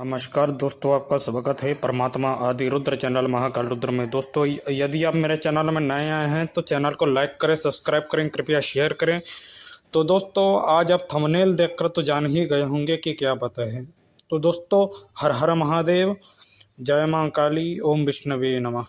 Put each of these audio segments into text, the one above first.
नमस्कार दोस्तों, आपका स्वागत है परमात्मा आदि रुद्र चैनल महाकाल रुद्र में। दोस्तों, यदि आप मेरे चैनल में नए आए हैं तो चैनल को लाइक करें, सब्सक्राइब करें, कृपया शेयर करें। तो दोस्तों, आज आप थंबनेल देखकर तो जान ही गए होंगे कि क्या पता है। तो दोस्तों, हर हर महादेव, जय मां काली, ओम विष्णवे नमः।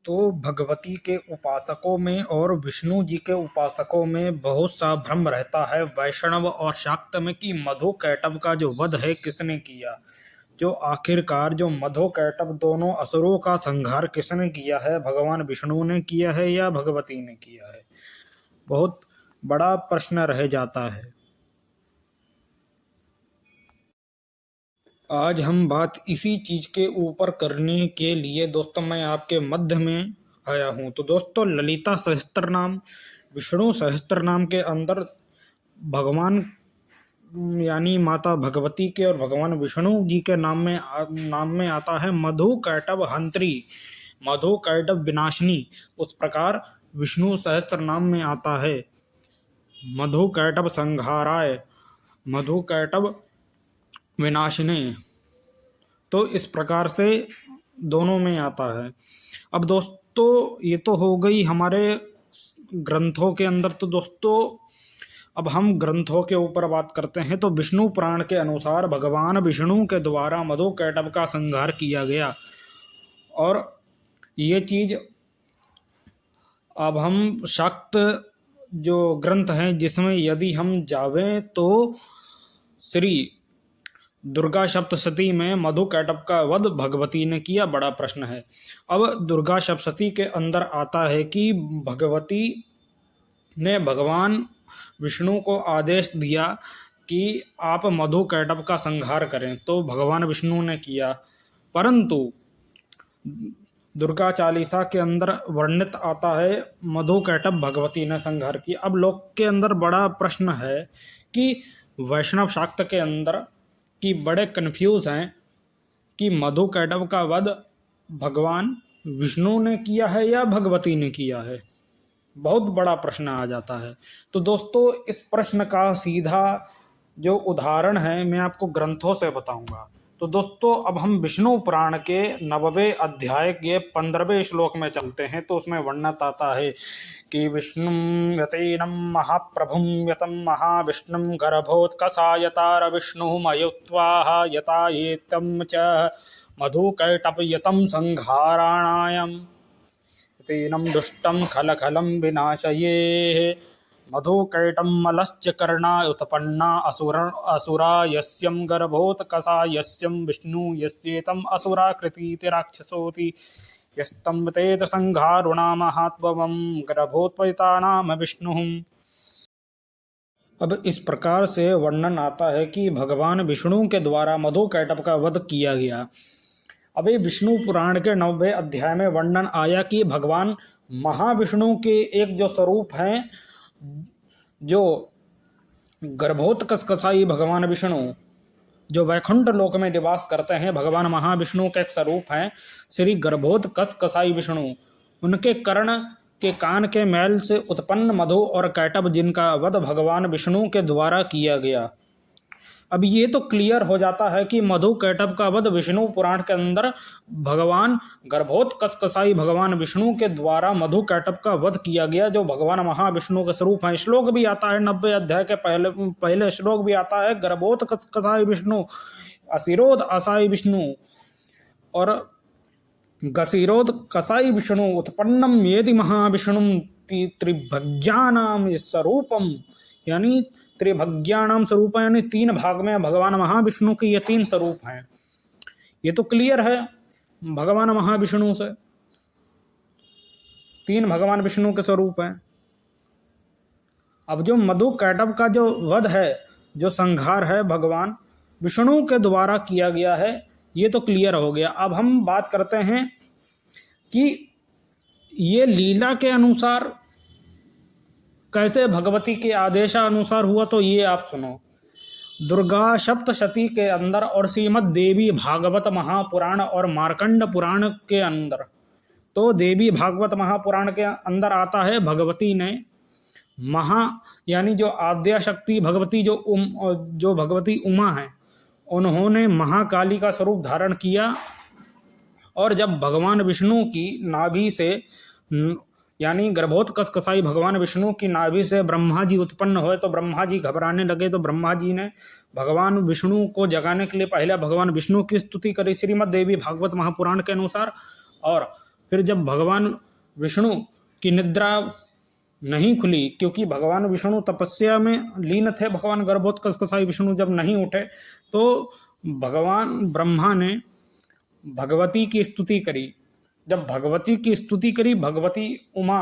तो भगवती के उपासकों में और विष्णु जी के उपासकों में बहुत सा भ्रम रहता है वैष्णव और शाक्त में कि मधु कैटभ का जो वध है किसने किया। जो आखिरकार जो मधु कैटभ दोनों असुरों का संहार किसने किया है, भगवान विष्णु ने किया है या भगवती ने किया है, बहुत बड़ा प्रश्न रह जाता है। आज हम बात इसी चीज के ऊपर करने के लिए दोस्तों मैं आपके मध्य में आया हूँ। तो दोस्तों, ललिता सहस्त्र नाम, विष्णु सहस्त्र नाम के अंदर भगवान यानी माता भगवती के और भगवान विष्णु जी के नाम में आता है मधु कैटभ हंत्री, मधु कैटभ विनाशिनी। उस प्रकार विष्णु सहस्त्र नाम में आता है मधु कैटभ संहाराय, मधु कैटभ विनाशिनी। तो इस प्रकार से दोनों में आता है। अब दोस्तों, ये तो हो गई हमारे ग्रंथों के अंदर। तो दोस्तों, अब हम ग्रंथों के ऊपर बात करते हैं। तो विष्णु पुराण के अनुसार भगवान विष्णु के द्वारा मधु कैटभ का संहार किया गया। और ये चीज अब हम शाक्त जो ग्रंथ हैं जिसमें यदि हम जावें तो श्री दुर्गा सप्तशती में मधु कैटभ का वध भगवती ने किया, बड़ा प्रश्न है। अब दुर्गा सप्तशती के अंदर आता है कि भगवती ने भगवान विष्णु को आदेश दिया कि आप मधु कैटभ का संहार करें, तो भगवान विष्णु ने किया। परंतु दुर्गा चालीसा के अंदर वर्णित आता है मधु कैटभ भगवती ने संहार किया। अब लोग के अंदर बड़ा प्रश्न है कि वैष्णव शाक्त के अंदर कि बड़े कंफ्यूज हैं कि मधु कैटभ का वध भगवान विष्णु ने किया है या भगवती ने किया है, बहुत बड़ा प्रश्न आ जाता है। तो दोस्तों, इस प्रश्न का सीधा जो उदाहरण है मैं आपको ग्रंथों से बताऊंगा। तो दोस्तों, अब हम विष्णु पुराण के 9वें अध्याय के 15वें श्लोक में चलते हैं। तो उसमें वर्णित आता है कि विष्णुं यतेनं महाप्रभुं यतं महाविष्णुं गर्भोत्कसायतार विष्णुमयुत्वाह यतायेतं च मधुकैटभ यतं संहाराणायं तेनं दुष्टं खलखलं विनाशये मधुकैटभमलश्च कर्णा उत्पन्ना असुरा यस्यं गर्भोत्कसा यस्यं विष्णु यस्येतम् असुराकृतीति राक्षसोति यस्तं तेत संहारुणामहात्वं गर्भोत्पतितानाम विष्णुः। अब इस प्रकार से वर्णन आता है कि भगवान विष्णु के द्वारा मधु कैटभ का वध किया गया। अभी विष्णु पुराण के 9वें अध्याय में वर्णन आया कि भगवान महाविष्णु के एक जो स्वरूप हैं, जो गर्भोत्कसाई भगवान विष्णु जो वैकुंठ लोक में निवास करते हैं, भगवान महाविष्णु का एक स्वरूप हैं श्री गर्भोत्कसाई विष्णु। उनके कर्ण के कान के मैल से उत्पन्न मधु और कैटभ जिनका वध भगवान विष्णु के द्वारा किया गया। अब ये तो क्लियर हो जाता है कि मधु कैटभ का वध विष्णु पुराण के अंदर भगवान गर्भोत्कसाई भगवान विष्णु के द्वारा मधु कैटभ का वध किया गया, जो भगवान महाविष्णु के स्वरूप हैं। श्लोक भी आता है 90 अध्याय के पहले श्लोक भी आता है, गर्भोत्कसाई विष्णु असिरोध असाई विष्णु और गसिरोध कसाई विष्णु उत्पन्नम येदि महाविष्णु त्रिभज्यानाम स्वरूपम, यानी त्रिभज्यानाम स्वरूप, यानी 3 भाग में भगवान महाविष्णु के ये 3 स्वरूप हैं। ये तो क्लियर है भगवान महाविष्णु से 3 भगवान विष्णु के स्वरूप हैं। अब जो मधु कैटभ का जो वध है, जो संहार है, भगवान विष्णु के द्वारा किया गया है, ये तो क्लियर हो गया। अब हम बात करते हैं कि ये लीला के अनुसार कैसे भगवती के आदेशानुसार हुआ। तो ये आप सुनो, दुर्गा सप्तशती के अंदर और श्रीमद् देवी भागवत महापुराण और मार्कंड पुराण के अंदर तो देवी भागवत महापुराण के अंदर आता है, भगवती ने यानी जो आद्या शक्ति भगवती जो भगवती उमा है, उन्होंने महाकाली का स्वरूप धारण किया। और जब भगवान विष्णु की नाभि से यानी गर्भोत्कच कसाई भगवान विष्णु की नाभि से ब्रह्मा जी उत्पन्न हुए, तो ब्रह्मा जी घबराने लगे। तो ब्रह्मा जी ने भगवान विष्णु को जगाने के लिए पहले भगवान विष्णु की स्तुति करी श्रीमद् देवी भागवत महापुराण के अनुसार। और फिर जब भगवान विष्णु की निद्रा नहीं खुली, क्योंकि भगवान विष्णु तपस्या में लीन थे, भगवान गर्भोत्कच कसाई विष्णु जब नहीं उठे, तो भगवान ब्रह्मा ने भगवती की स्तुति करी। जब भगवती की स्तुति करी, भगवती उमा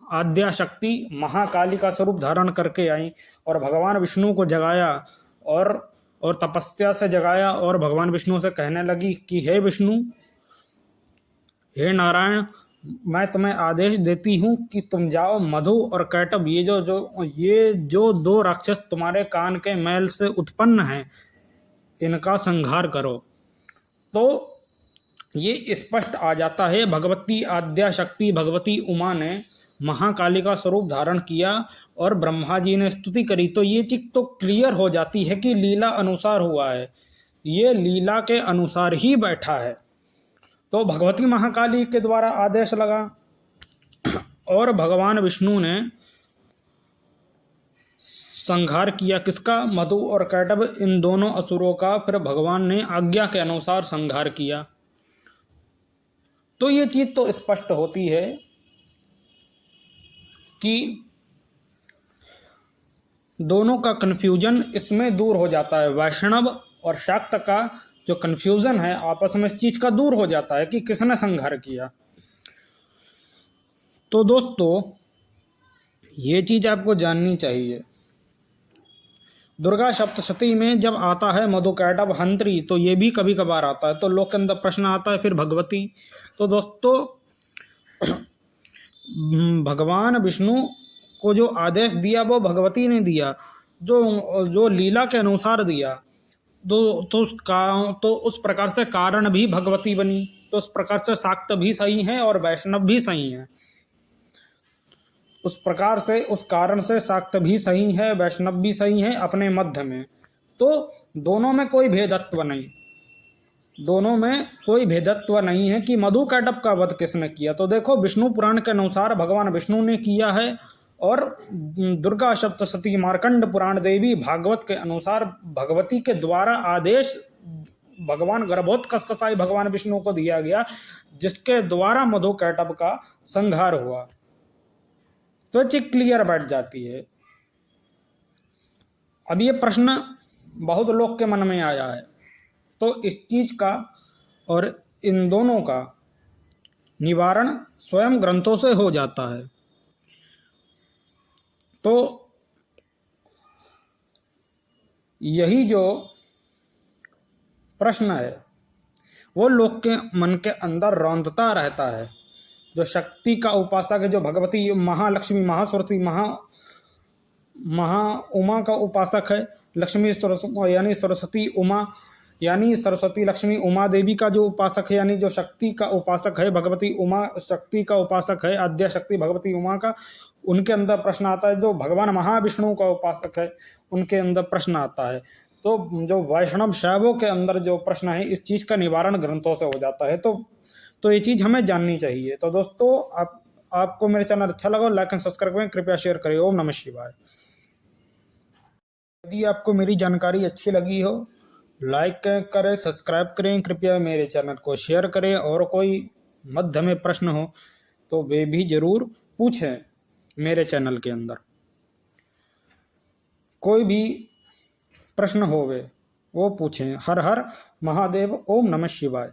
आद्या शक्ति महाकाली का स्वरूप धारण करके आई और भगवान विष्णु को जगाया और तपस्या से जगाया। और भगवान विष्णु से कहने लगी कि हे विष्णु, हे नारायण, मैं तुम्हें आदेश देती हूँ कि तुम जाओ मधु और कैटभ, ये जो दो राक्षस तुम्हारे कान के मैल से उत्पन्न हैं, इनका संहार करो। तो ये स्पष्ट आ जाता है, भगवती आद्या शक्ति भगवती उमा ने महाकाली का स्वरूप धारण किया और ब्रह्मा जी ने स्तुति करी। तो ये चीज तो क्लियर हो जाती है कि लीला अनुसार हुआ है, ये लीला के अनुसार ही बैठा है। तो भगवती महाकाली के द्वारा आदेश लगा और भगवान विष्णु ने संहार किया। किसका? मधु और कैटभ, इन दोनों असुरों का फिर भगवान ने आज्ञा के अनुसार संहार किया। तो ये चीज तो स्पष्ट होती है कि दोनों का कन्फ्यूजन इसमें दूर हो जाता है। वैष्णव और शाक्त का जो कन्फ्यूजन है आपस में, इस चीज का दूर हो जाता है कि किसने संहार किया। तो दोस्तों, ये चीज आपको जाननी चाहिए। दुर्गा सप्तशती में जब आता है मधु कैटभ हंत्री, तो ये भी कभी कभार आता है, तो लोग के अंदर प्रश्न आता है फिर भगवती। तो दोस्तों, भगवान विष्णु को जो आदेश दिया वो भगवती ने दिया, जो लीला के अनुसार दिया। तो उस प्रकार से कारण भी भगवती बनी। तो उस प्रकार से शाक्त भी सही है और वैष्णव भी सही है। उस प्रकार से, उस कारण से शाक्त भी सही है, वैष्णव भी सही है अपने मध्य में। तो दोनों में कोई भेदत्व नहीं, दोनों में कोई भेदत्व नहीं है कि मधु कैटभ का वध किसने किया। तो देखो, विष्णु पुराण के अनुसार भगवान विष्णु ने किया है और दुर्गा सप्तशती मार्कंड पुराण देवी भागवत के अनुसार भगवती के द्वारा आदेश भगवान गर्भोत्कच कसाई भगवान विष्णु को दिया गया, जिसके द्वारा मधु कैटभ का संहार हुआ। तो चीज क्लियर बैठ जाती है। अब ये प्रश्न बहुत लोग के मन में आया है, तो इस चीज का और इन दोनों का निवारण स्वयं ग्रंथों से हो जाता है। तो यही जो प्रश्न है वो लोग के मन के अंदर रौंदता रहता है। जो शक्ति का उपासक है, जो भगवती महालक्ष्मी महासरस्वती महा उमा का उपासक है, लक्ष्मी यानी सरस्वती उमा यानी सरस्वती लक्ष्मी उमा देवी का जो उपासक है, यानी जो शक्ति का उपासक है, भगवती उमा शक्ति का उपासक है, आद्या शक्ति भगवती उमा का, उनके अंदर प्रश्न आता है। जो भगवान महाविष्णु का उपासक है, उनके अंदर प्रश्न आता है। तो जो वैष्णव शैवों के अंदर जो प्रश्न है, इस चीज का निवारण ग्रंथों से हो जाता है। तो ये चीज हमें जाननी चाहिए। तो दोस्तों, आपको मेरे चैनल अच्छा लगा, लाइक एंड सब्सक्राइब करें, कृपया शेयर करें। ओम नमः शिवाय। यदि आपको मेरी जानकारी अच्छी लगी हो, लाइक करें, सब्सक्राइब करें, कृपया मेरे चैनल को शेयर करें। और कोई मध्य में प्रश्न हो तो वे भी जरूर पूछें मेरे चैनल के अंदर। कोई भी प्रश्न हो वे वो पूछें। हर हर महादेव। ओम नमः शिवाय।